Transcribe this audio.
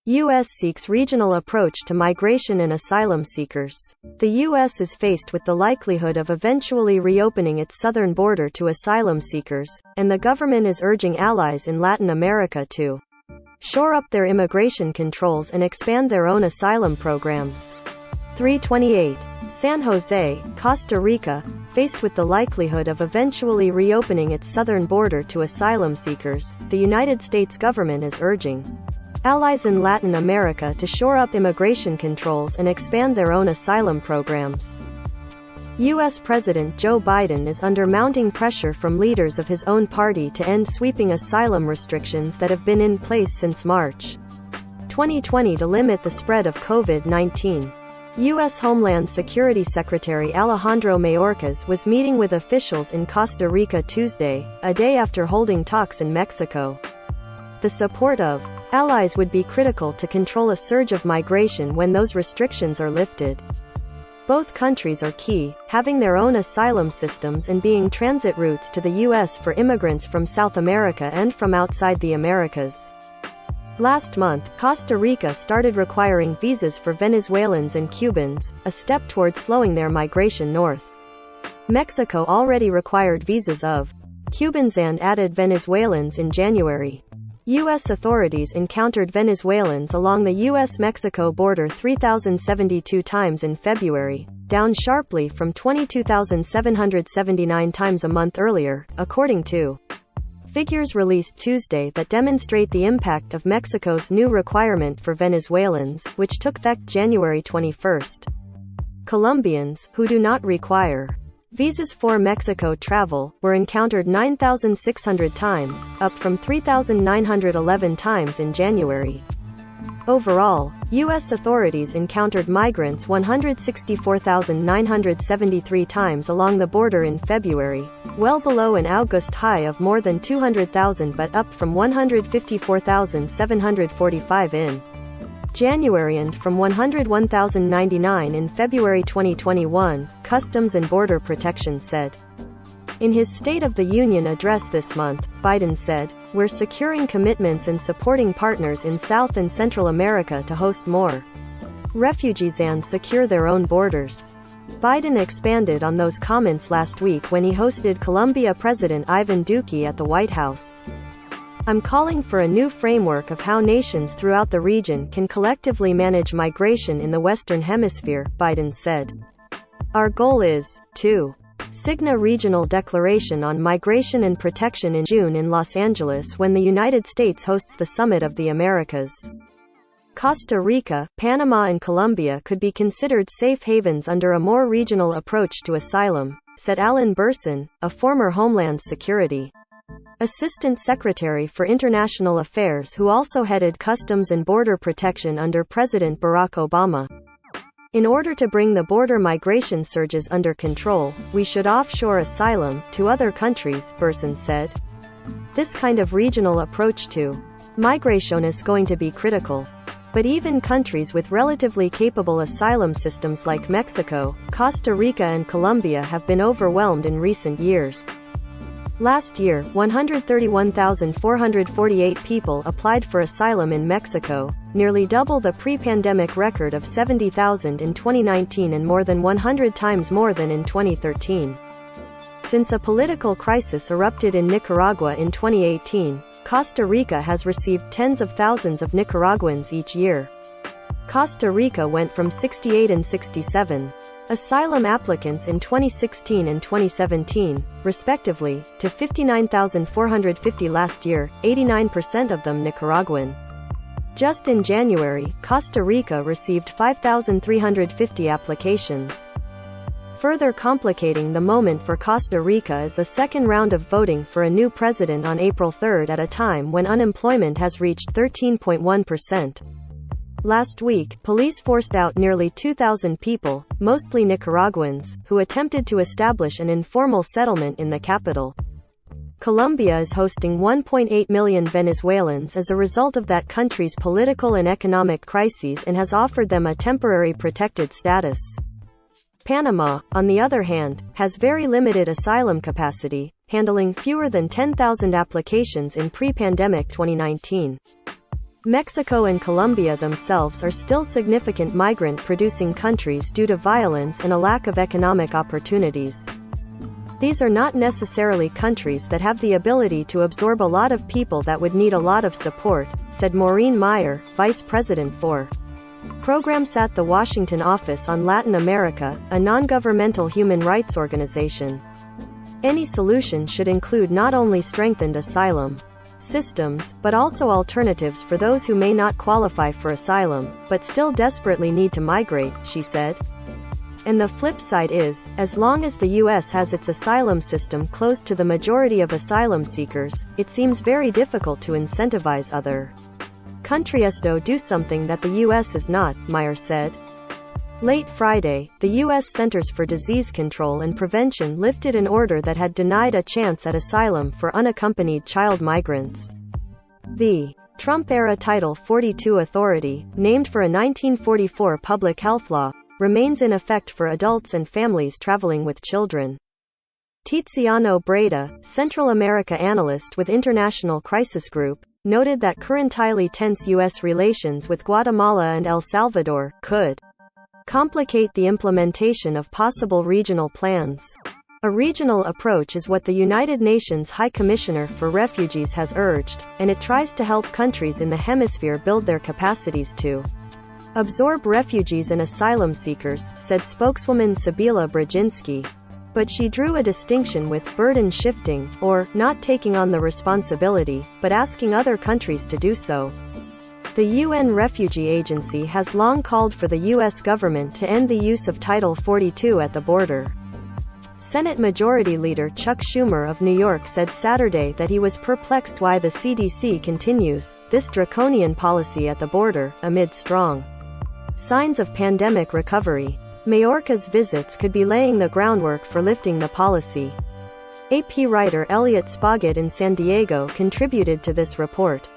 U.S. seeks regional approach to migration and asylum seekers. The U.S. is faced with the likelihood of eventually reopening its southern border to asylum seekers, and the government is urging allies in Latin America to shore up their immigration controls and expand their own asylum programs. 328. San Jose, Costa Rica, faced with the likelihood of eventually reopening its southern border to asylum seekers, the United States government is urging allies in Latin America to shore up immigration controls and expand their own asylum programs. U.S. President Joe Biden is under mounting pressure from leaders of his own party to end sweeping asylum restrictions that have been in place since March 2020 to limit the spread of COVID-19. U.S. Homeland Security Secretary Alejandro Mayorkas was meeting with officials in Costa Rica Tuesday, a day after holding talks in Mexico. The support of allies would be critical to control a surge of migration when those restrictions are lifted. Both countries are key, having their own asylum systems and being transit routes to the U.S. for immigrants from South America and from outside the Americas. Last month, Costa Rica started requiring visas for Venezuelans and Cubans, a step toward slowing their migration north. Mexico already required visas of Cubans and added Venezuelans in January. U.S. authorities encountered Venezuelans along the U.S.-Mexico border 3,072 times in February, down sharply from 22,779 times a month earlier, according to figures released Tuesday that demonstrate the impact of Mexico's new requirement for Venezuelans, which took effect January 21. Colombians, who do not require visas for Mexico travel, were encountered 9,600 times, up from 3,911 times in January. Overall, U.S. authorities encountered migrants 164,973 times along the border in February, well below an August high of more than 200,000 but up from 154,745 in January and from 101,099 in February 2021, Customs and Border Protection said. In his State of the Union address this month, Biden said, "We're securing commitments and supporting partners in South and Central America to host more refugees and secure their own borders." Biden expanded on those comments last week when he hosted Colombia President Ivan Duque at the White House. "I'm calling for a new framework of how nations throughout the region can collectively manage migration in the Western Hemisphere," Biden said. "Our goal is to sign a regional declaration on migration and protection in June in Los Angeles when the United States hosts the Summit of the Americas. Costa Rica, Panama and Colombia could be considered safe havens under a more regional approach to asylum," said Alan Bersin, a former Homeland Security Assistant Secretary for International Affairs who also headed Customs and Border Protection under President Barack Obama. "In order to bring the border migration surges under control, we should offshore asylum to other countries," Bersin said. "This kind of regional approach to migration is going to be critical. But even countries with relatively capable asylum systems like Mexico, Costa Rica and Colombia have been overwhelmed in recent years." Last year, 131,448 people applied for asylum in Mexico, nearly double the pre-pandemic record of 70,000 in 2019 and more than 100 times more than in 2013. Since a political crisis erupted in Nicaragua in 2018, Costa Rica has received tens of thousands of Nicaraguans each year. Costa Rica went from 68 and 67 asylum applicants in 2016 and 2017, respectively, to 59,450 last year, 89% of them Nicaraguan. Just in January, Costa Rica received 5,350 applications. Further complicating the moment for Costa Rica is a second round of voting for a new president on April 3 at a time when unemployment has reached 13.1%. Last week, police forced out nearly 2,000 people, mostly Nicaraguans, who attempted to establish an informal settlement in the capital. Colombia is hosting 1.8 million Venezuelans as a result of that country's political and economic crises and has offered them a temporary protected status. Panama, on the other hand, has very limited asylum capacity, handling fewer than 10,000 applications in pre-pandemic 2019. Mexico and Colombia themselves are still significant migrant-producing countries due to violence and a lack of economic opportunities. These are not necessarily countries that have the ability to absorb a lot of people that would need a lot of support, said Maureen Meyer, Vice President for Programs at the Washington Office on Latin America, a non-governmental human rights organization. Any solution should include not only strengthened asylum systems, but also alternatives for those who may not qualify for asylum, but still desperately need to migrate, she said. And the flip side is, as long as the U.S. has its asylum system closed to the majority of asylum seekers, it seems very difficult to incentivize other countries to do something that the U.S. is not, Meyer said. Late Friday, the U.S. Centers for Disease Control and Prevention lifted an order that had denied a chance at asylum for unaccompanied child migrants. The Trump-era Title 42 authority, named for a 1944 public health law, remains in effect for adults and families traveling with children. Tiziano Breda, Central America analyst with International Crisis Group, noted that currently tense U.S. relations with Guatemala and El Salvador could complicate the implementation of possible regional plans. A regional approach is what the United Nations High Commissioner for Refugees has urged, and it tries to help countries in the hemisphere build their capacities to absorb refugees and asylum seekers, said spokeswoman Sabila Brzezinski. But she drew a distinction with burden shifting, or not taking on the responsibility, but asking other countries to do so. The UN Refugee Agency has long called for the U.S. government to end the use of Title 42 at the border. Senate Majority Leader Chuck Schumer of New York said Saturday that he was perplexed why the CDC continues this draconian policy at the border, amid strong signs of pandemic recovery. Mayorkas' visits could be laying the groundwork for lifting the policy. AP writer Elliot Spoggett in San Diego contributed to this report.